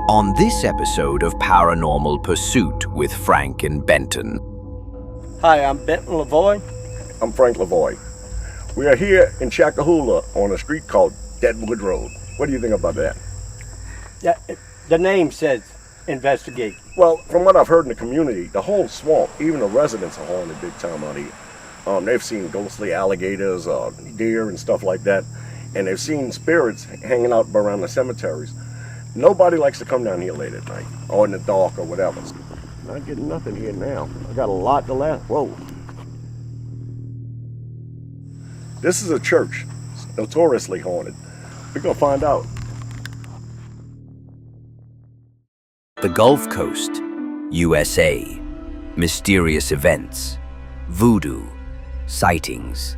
On this episode of Paranormal Pursuit with Frank and Benton. Hi, I'm Benton Lavoie. I'm Frank Lavoie. We are here in Chacahula on a street called Deadwood Road. What do you think about that? Yeah, the name says investigate. Well, from what I've heard in the community, the whole swamp, even the residents are haunted big time out here. They've seen ghostly alligators, deer and stuff like that, and they've seen spirits hanging out around the cemeteries. Nobody likes to come down here late at night or in the dark or whatever. Not getting nothing here now. I got a lot to last. Whoa. This is a church. It's notoriously haunted. We're gonna find out. The Gulf Coast, USA. Mysterious events, voodoo, sightings,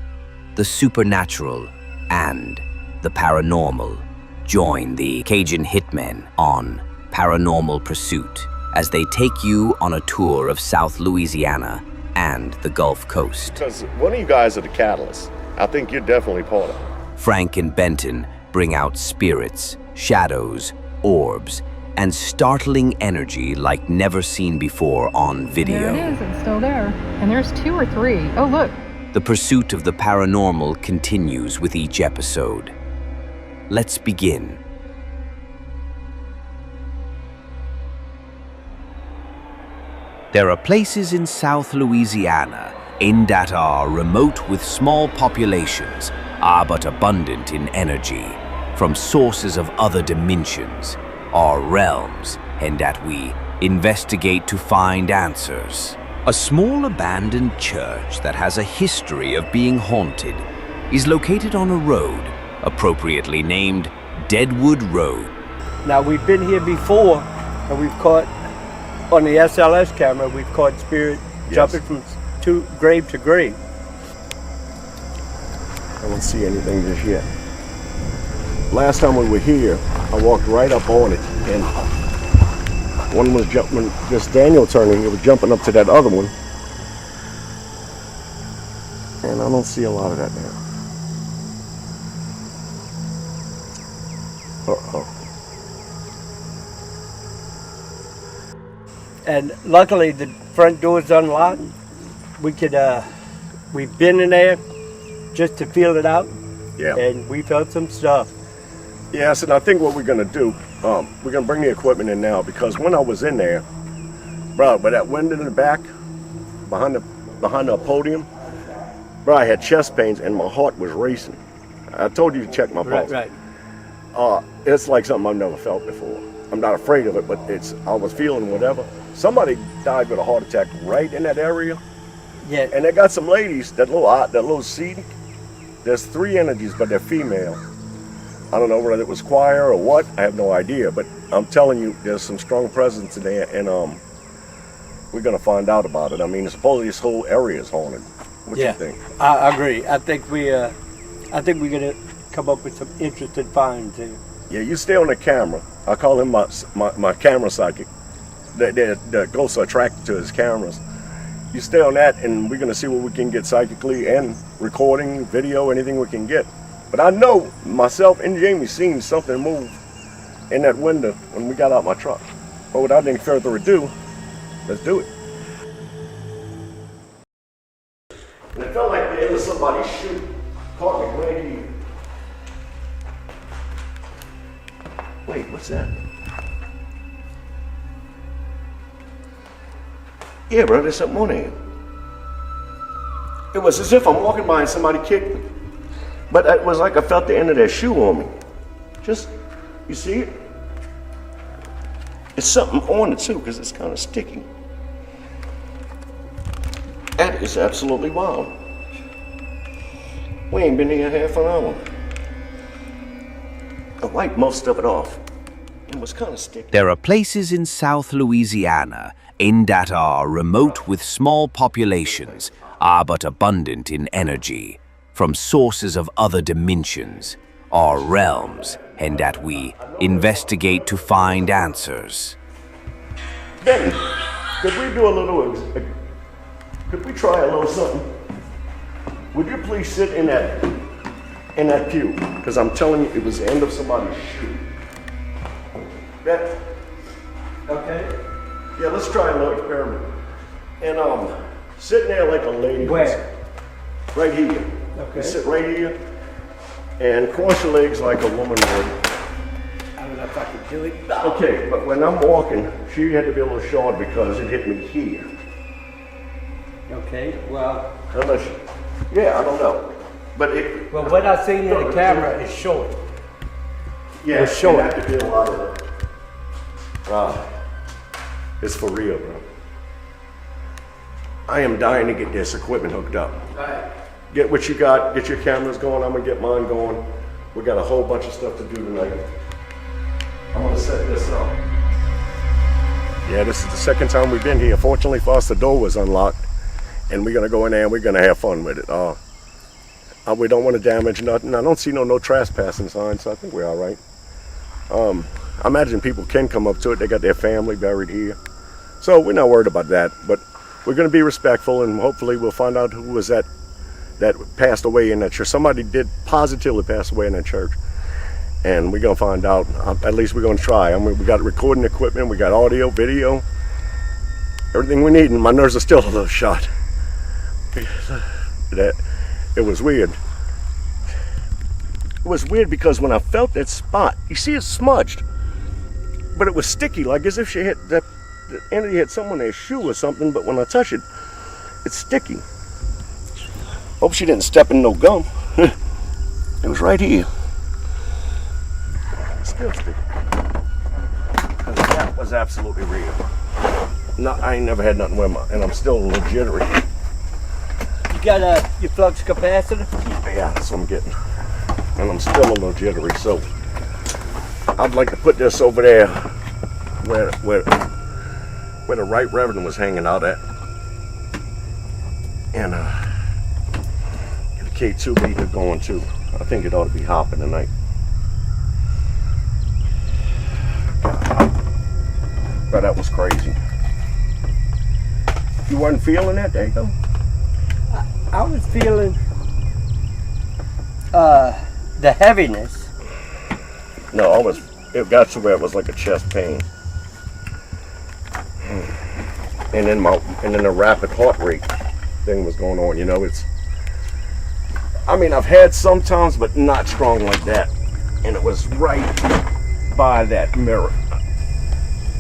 the supernatural, and the paranormal. Join the Cajun Hitmen on Paranormal Pursuit as they take you on a tour of South Louisiana and the Gulf Coast. Because one of you guys are the catalyst. I think you're definitely part of it. Frank and Benton bring out spirits, shadows, orbs, and startling energy like never seen before on video. There it is, it's still there. And there's 2 or 3. Oh, look. The pursuit of the paranormal continues with each episode. Let's begin. There are places in South Louisiana in that are remote with small populations, are but abundant in energy, from sources of other dimensions, or realms, and that we investigate to find answers. A small abandoned church that has a history of being haunted is located on a road appropriately named Deadwood Road. Now, we've been here before, and we've caught, on the SLS camera, we've caught spirit jumping from grave to grave. I don't see anything just yet. Last time we were here, I walked right up on it, and one was jumping, just Daniel turning, he was jumping up to that other one. And I don't see a lot of that now. Uh-oh. And luckily, the front door's unlocked. We've been in there just to feel it out. Yeah. And we felt some stuff. Yes, and I think what we're gonna do, we're gonna bring the equipment in now, because when I was in there, bro, by that window in the back, behind the podium, bro, I had chest pains and my heart was racing. I told you to check my pulse. Right. It's like something I've never felt before. I'm not afraid of it, but I was feeling whatever. Somebody died with a heart attack right in that area. Yeah. And they got some ladies, that little seat. There's 3 energies, but they're female. I don't know whether it was choir or what. I have no idea, but I'm telling you, there's some strong presence in there, and we're gonna find out about it. I mean, supposedly this whole area is haunted. What you think? I agree. I think we're gonna come up with some interesting finds here. Yeah, you stay on the camera. I call him my camera psychic. The ghosts are attracted to his cameras. You stay on that, and we're gonna see what we can get psychically and recording, video, anything we can get. But I know myself and Jamie seen something move in that window when we got out my truck. But without any further ado, let's do it. And it felt like there was somebody's shoe. Caught me right here. Wait, what's that? Yeah, bro, there's something on here. It was as if I'm walking by and somebody kicked me. But it was like I felt the end of their shoe on me. Just, you see it? It's something on it too, because it's kind of sticky. That is absolutely wild. We ain't been here half an hour. I wiped most of it off. It was kind of sticky. There are places in South Louisiana in that are remote with small populations, are but abundant in energy, from sources of other dimensions, or realms, and that we investigate to find answers. Benny, could we do a little, could we try a little something? Would you please sit in that pew? Because I'm telling you, it was the end of somebody's shoe. Okay. Yeah, let's try a little experiment. And sitting there like a lady. Where? Right here. Okay. You sit right here and cross your legs like a woman would. I don't know if I can do it. Okay, but when I'm walking, she had to be a little short because it hit me here. Okay, well. Unless, yeah, I don't know. But it. Well, what I seen in the camera is short. Yeah, it's short. It had to be a lot of it. It's for real, bro. I am dying to get this equipment hooked up. Right. Get what you got, get your cameras going, I'm gonna get mine going. We got a whole bunch of stuff to do tonight. I'm gonna set this up. Yeah, this is the second time we've been here. Fortunately for us, the door was unlocked. And we're gonna go in there and we're gonna have fun with it. We don't want to damage nothing. I don't see no trespassing signs, so I think we're all right. I imagine people can come up to it. They got their family buried here. So we're not worried about that, but we're going to be respectful, and hopefully we'll find out who was that passed away in that church. Somebody did positively pass away in that church, and we're going to find out. At least we're going to try. I mean, we got recording equipment, we got audio, video, everything we need, and my nerves are still a little shot. It was weird. It was weird because when I felt that spot, you see it's smudged, but it was sticky, like as if she hit the entity had someone their shoe or something, but when I touch it, it's sticky. Hope she didn't step in no gum. It was right here. It's still sticky. Because that was absolutely real. No, I ain't never had nothing with and I'm still a little jittery. You got your flux capacitor? Yeah, that's what I'm getting. And I'm still a little jittery, so I'd like to put this over there where the right reverend was hanging out at. And get a K2 meter going too. I think it ought to be hopping tonight. But that was crazy. You wasn't feeling that day though? I was feeling the heaviness. No, it got to where it was like a chest pain. And then a rapid heart rate thing was going on, you know. I've had sometimes, but not strong like that. And it was right by that mirror.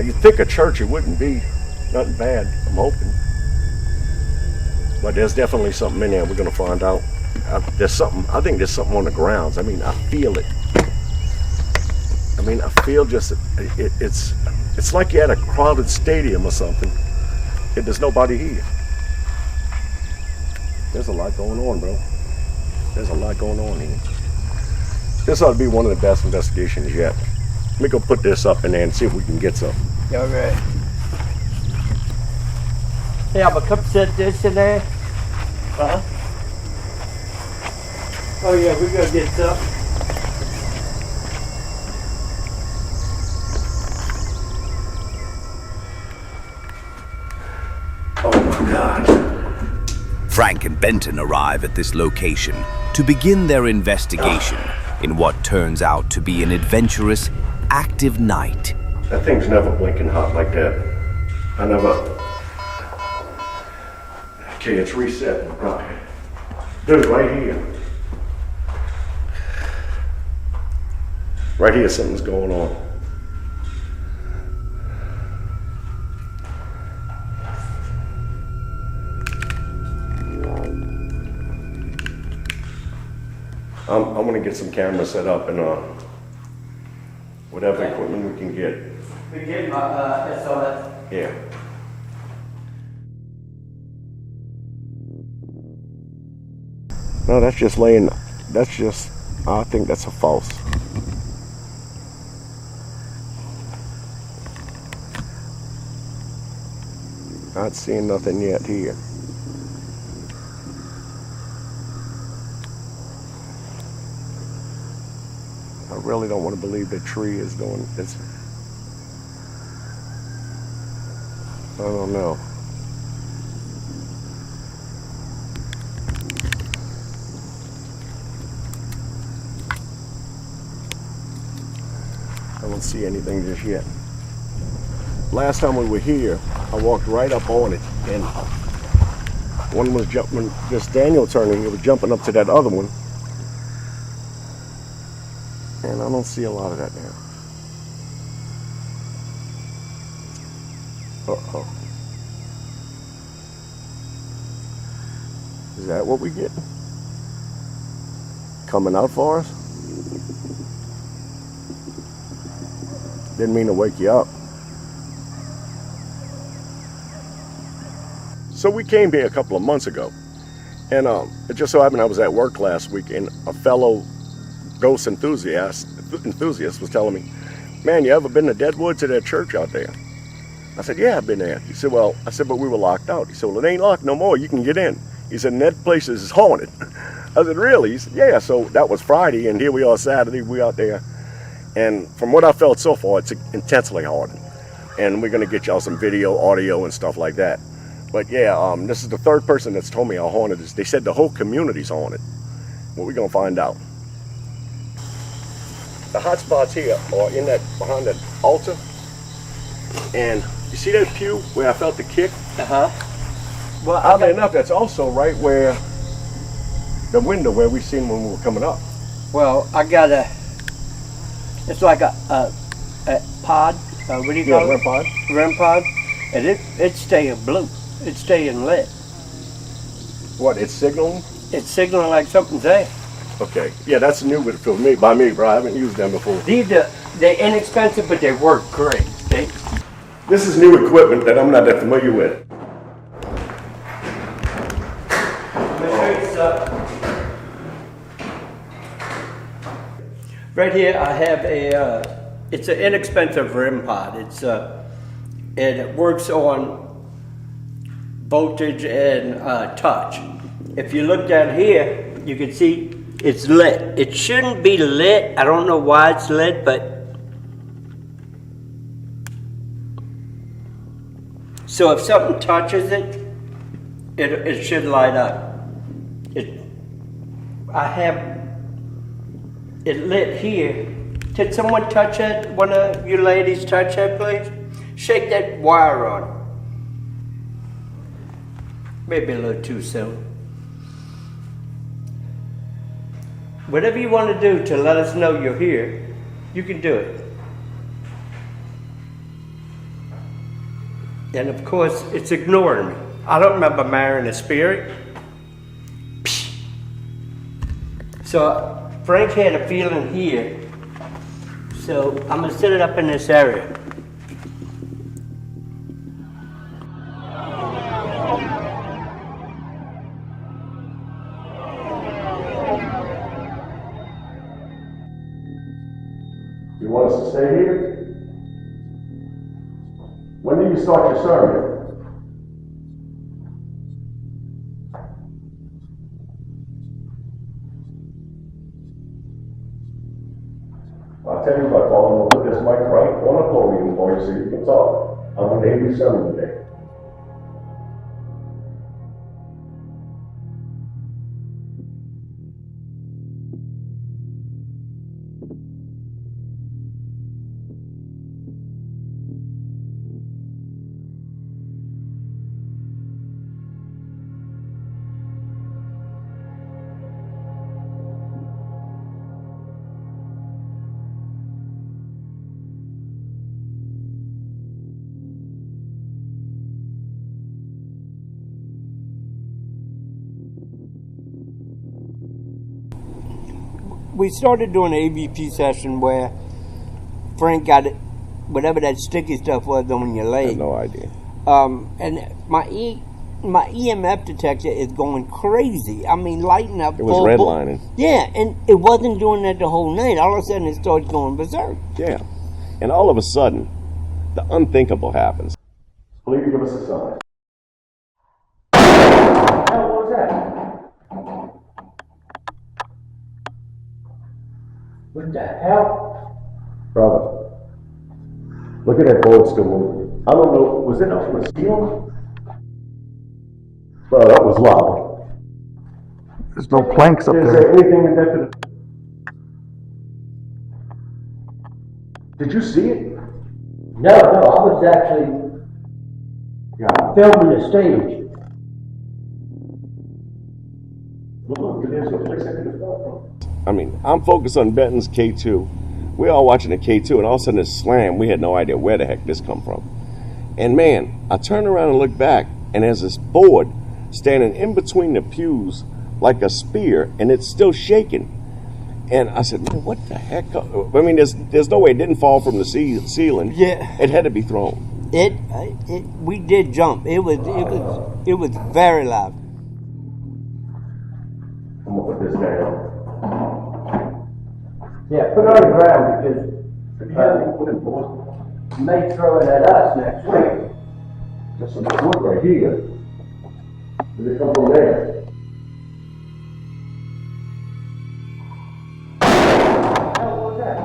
You'd think a church, it wouldn't be nothing bad, I'm hoping. But there's definitely something in there. We're gonna find out. I think there's something on the grounds. I feel it. I feel just, it's like you're at a crowded stadium or something. There's nobody here. There's a lot going on, bro. There's a lot going on here. This ought to be one of the best investigations yet. Let me go put this up in there and see if we can get some. All right. Hey, I'm gonna come set this in there. Uh-huh. Oh yeah, we're gonna get some. Oh my God. Frank and Benton arrive at this location to begin their investigation in what turns out to be an adventurous, active night. That thing's never blinking hot like that. I never. Okay, it's reset. Right. Dude, right here. Right here, something's going on. I'm gonna get some cameras set up and whatever equipment we can get. We get my SLS. Yeah. No, that's just laying. I think that's a false. Not seeing nothing yet here. I really don't want to believe that tree is doing this. I don't know. I don't see anything just yet. last time we were here, I walked right up on it, and one was jumping, this Daniel turning, he was jumping up to that other one. And I don't see a lot of that now. Uh-oh. Is that what we get? Coming out for us? Didn't mean to wake you up. So we came here a couple of months ago, and it just so happened I was at work last week, and a fellow ghost enthusiast was telling me, "Man, you ever been to Deadwood, to that church out there?" I said, "Yeah, I've been there." He said, "Well," I said, "but we were locked out." He said, "Well, it ain't locked no more. You can get in." He said, "And that place is haunted." I said, "Really?" He said, "Yeah." So that was Friday, and here we are Saturday. We out there, and from what I felt so far, it's intensely haunted. And we're gonna get y'all some video, audio, and stuff like that. But yeah, this is the third person that's told me how haunted it is. They said the whole community's haunted. Well, we're gonna find out. The hot spots here are in that, behind that altar. And you see that pew where I felt the kick? Uh-huh. Well, oddly enough, that's also right where the window where we seen when we were coming up. Well, I got it's like a pod, what do you call it? REM pod. REM pod, and it's staying blue. It's staying lit. What, it's signaling? It's signaling like something's there. Okay, yeah, that's new for me, by me, bro. I haven't used them before. They're inexpensive, but they work great. This is new equipment that I'm not that familiar with. Right here, I have it's an inexpensive REM pod. And it works on voltage and touch. If you look down here, you can see it's lit. It shouldn't be lit. I don't know why it's lit, but so if something touches it, it should light up. I have it lit here. Did someone touch it? One of you ladies touch that, please? Shake that wire on. Maybe a little too soon. Whatever you want to do to let us know you're here, you can do it. And of course, it's ignoring me. I don't remember marrying a spirit. So Frank had a feeling here. So I'm gonna set it up in this area. You want us to stay here? When do you start your sermon? I'll tell you what, Paul, we'll put this mic right on the podium for you so you can talk. I'm going to name your sermon today. We started doing an AVP session where Frank got it, whatever that sticky stuff was on your leg. I have no idea. And my EMF detector is going crazy. I mean, lighting up. It was redlining. Yeah, and it wasn't doing that the whole night. All of a sudden, it started going berserk. Yeah. And all of a sudden, the unthinkable happens. Please give us a sign. What the hell was that? What the hell? Brother, look at that board still moving. I don't know, was it up from the ceiling? Bro, that was loud. There's no planks up Is there. there anything in there? Did you see it? No, I was actually filming the stage. I mean, I'm focused on Benton's K2. We're all watching the K2, and all of a sudden it slammed. We had no idea where the heck this come from. And man, I turned around and looked back, and there's this board standing in between the pews like a spear, and it's still shaking. And I said, man, what the heck? I mean, there's no way it didn't fall from the ceiling. Yeah. It had to be thrown. We did jump. It was very loud. I'm gonna put this down. Yeah, put it on the ground because you may throw it at us next week. There's some wood right here. Did it come from there? What's that?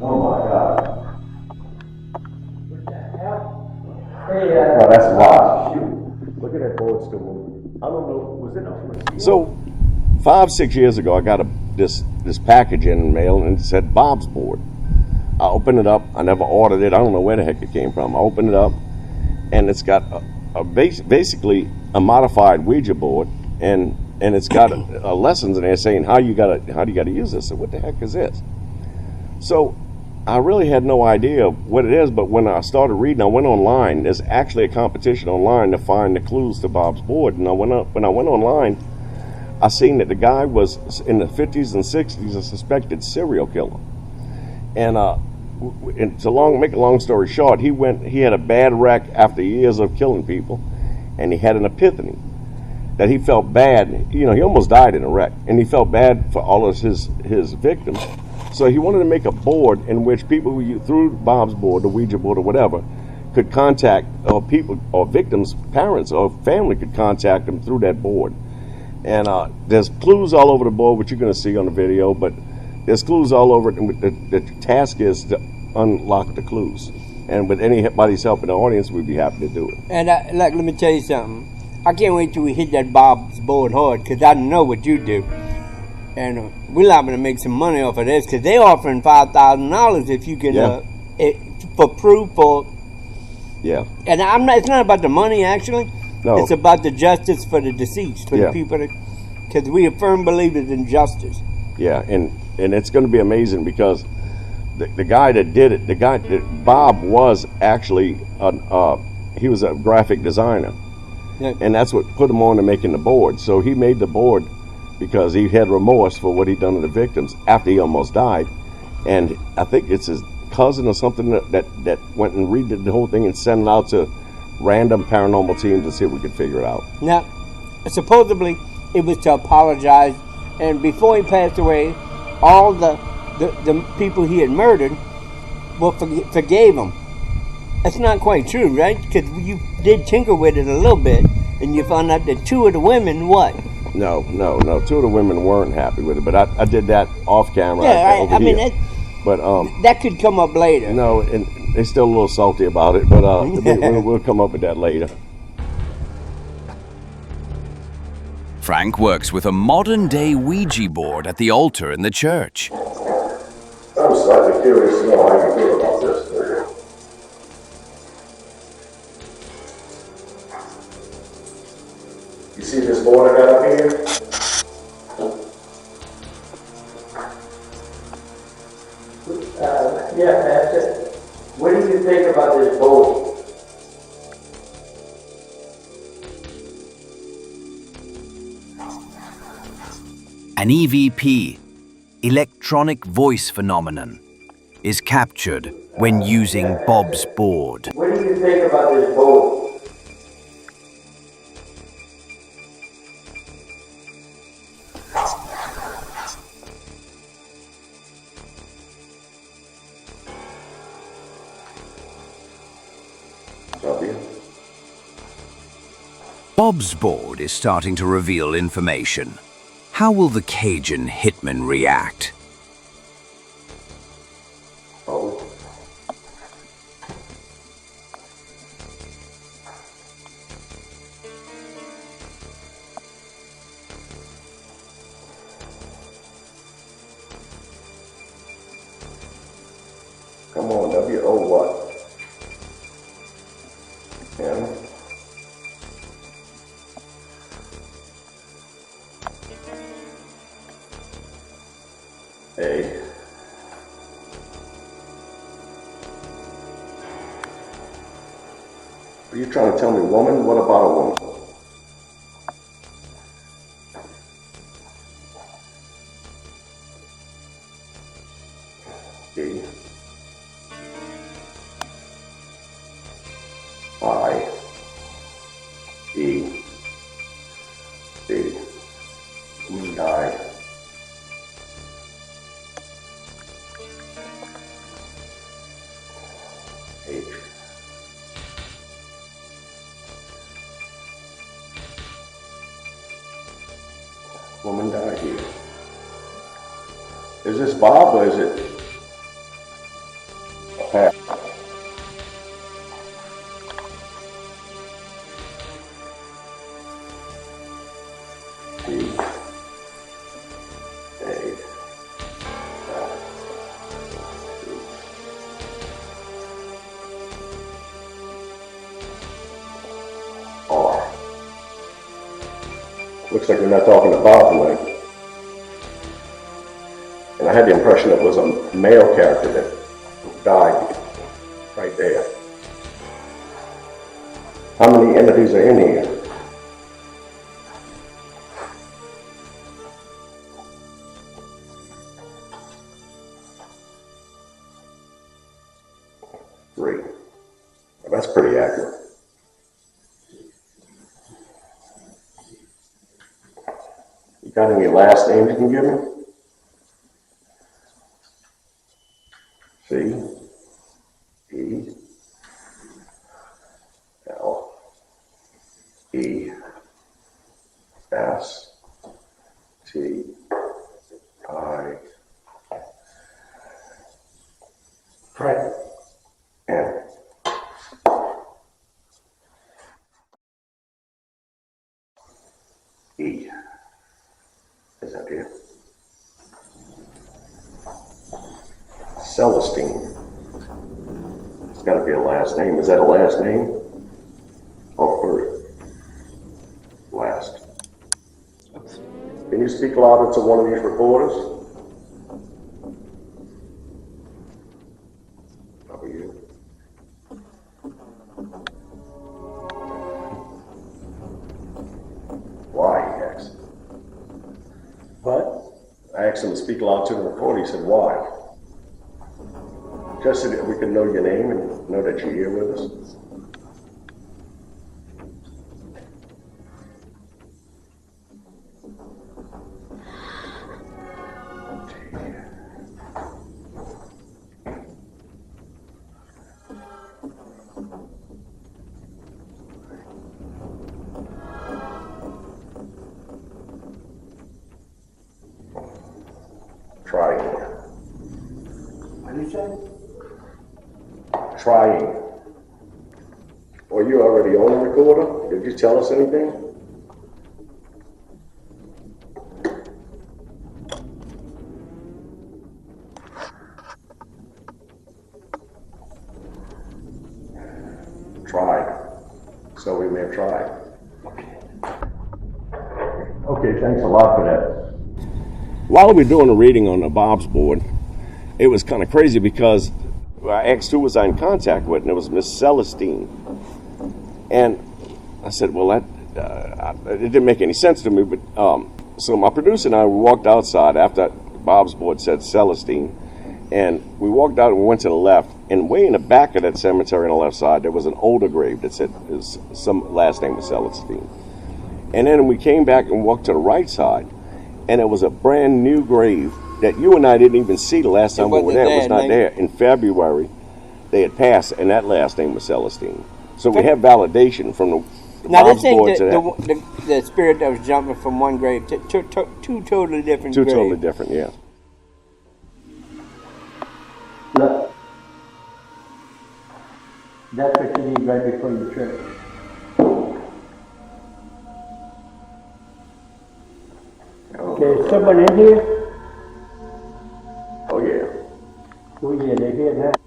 Oh my God. What the hell? Hey, Oh, that's a lot. Shoot. Look at that board still moving. I don't know. Was it? So, 5-6 years ago, I got this package in the mail, and it said Bob's board. I opened it up. I never ordered it. I don't know where the heck it came from. I opened it up, and it's got basically a modified Ouija board, and it's got lessons in there saying how do you gotta use this. So what the heck is this? So I really had no idea what it is, but when I started reading, I went online. There's actually a competition online to find the clues to Bob's board, and when I went online, I seen that the guy was in the 50s and 60s a suspected serial killer. And make a long story short, he had a bad wreck after years of killing people, and he had an epiphany that he felt bad. He almost died in a wreck, and he felt bad for all of his victims. So he wanted to make a board in which people who through Bob's board, the Ouija board or whatever, could contact people or victims' parents or family could contact them through that board. And there's clues all over the board, which you're going to see on the video, but there's clues all over it, and the task is to unlock the clues. And with anybody's help in the audience, we'd be happy to do it. And let me tell you something. I can't wait till we hit that Bob's board hard, because I know what you do. And we're liable to make some money off of this, because they're offering $5,000 if you can, for proof or... Yeah. And it's not about the money, actually. No. It's about the justice for the deceased, for the people because we are firm believers in justice. Yeah, and it's going to be amazing because the guy that did it, Bob was actually, he was a graphic designer. Yeah. And that's what put him on to making the board. So he made the board because he had remorse for what he'd done to the victims after he almost died. And I think it's his cousin or something that went and redid the whole thing and sent it out to random paranormal teams to see if we could figure it out. Now, supposedly it was to apologize, and before he passed away, all the people he had murdered forgave him. That's not quite true, right? Because you did tinker with it a little bit, and you found out that 2 of the women, what? No. 2 of the women weren't happy with it, but I did that off camera. Yeah, I mean, that could come up later. No, and they're still a little salty about it, but we'll come up with that later. Frank works with a modern-day Ouija board at the altar in the church. I'm slightly curious to know how you feel about this. You see this board I got up here? Yeah, that's it. What do you think about this board? An EVP, electronic voice phenomenon, is captured when using Bob's board. What do you think about this board? Bob's board is starting to reveal information. How will the Cajun hitman react? Come on, W-O what? M. A. Are you trying to tell me woman? What about a woman? E. I. E. D. E. I. H. Woman died here. Is this Bob or is it a Pat? D. A. R. Looks like we're not talking about tonight. And I had the impression it was a male character that died right there. How many entities are in here? Three. That's pretty accurate. You got any last names you can give me? C. E. L. E. S. T. I. Right. N. E. Is that it? Celestine. It's got to be a last name. Is that a last name? Or first? Last. Can you speak louder to one of these reporters? W. Why, he asked. What? I asked him to speak loud to the reporter. He said, why? Just so that we can know your name and know that you're here with us. Trying. What did you say? Trying. Or you already own the recorder? Did you tell us anything? Tried. So we may have tried. Okay, thanks a lot for that. While we were doing a reading on the Bob's board, it was kind of crazy because I asked who was I in contact with, and it was Miss Celestine. And I said, well, that it didn't make any sense to me. But so my producer and I walked outside after Bob's board said Celestine, and we walked out and we went to the left. And way in the back of that cemetery on the left side, there was an older grave that said some last name was Celestine. And then we came back and walked to the right side, and it was a brand new grave that you and I didn't even see the last time we were there. It was not there. In February, they had passed, and that last name was Celestine. So we have validation from the Now Bob's this ain't board to that. the spirit that was jumping from one grave to two totally different Two graves. totally different, yeah. Look, that's what you need right before you trip. Okay, is someone in here? Oh, yeah. Oh yeah, they hear that.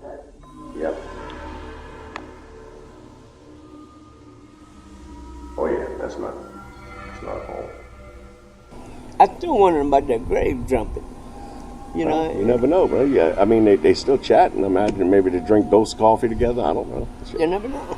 I'm still wondering about that grave jumping. You know, You never know, bro. Yeah, I mean, they still chatting. Imagine maybe they drink ghost coffee together. I don't know. you never know.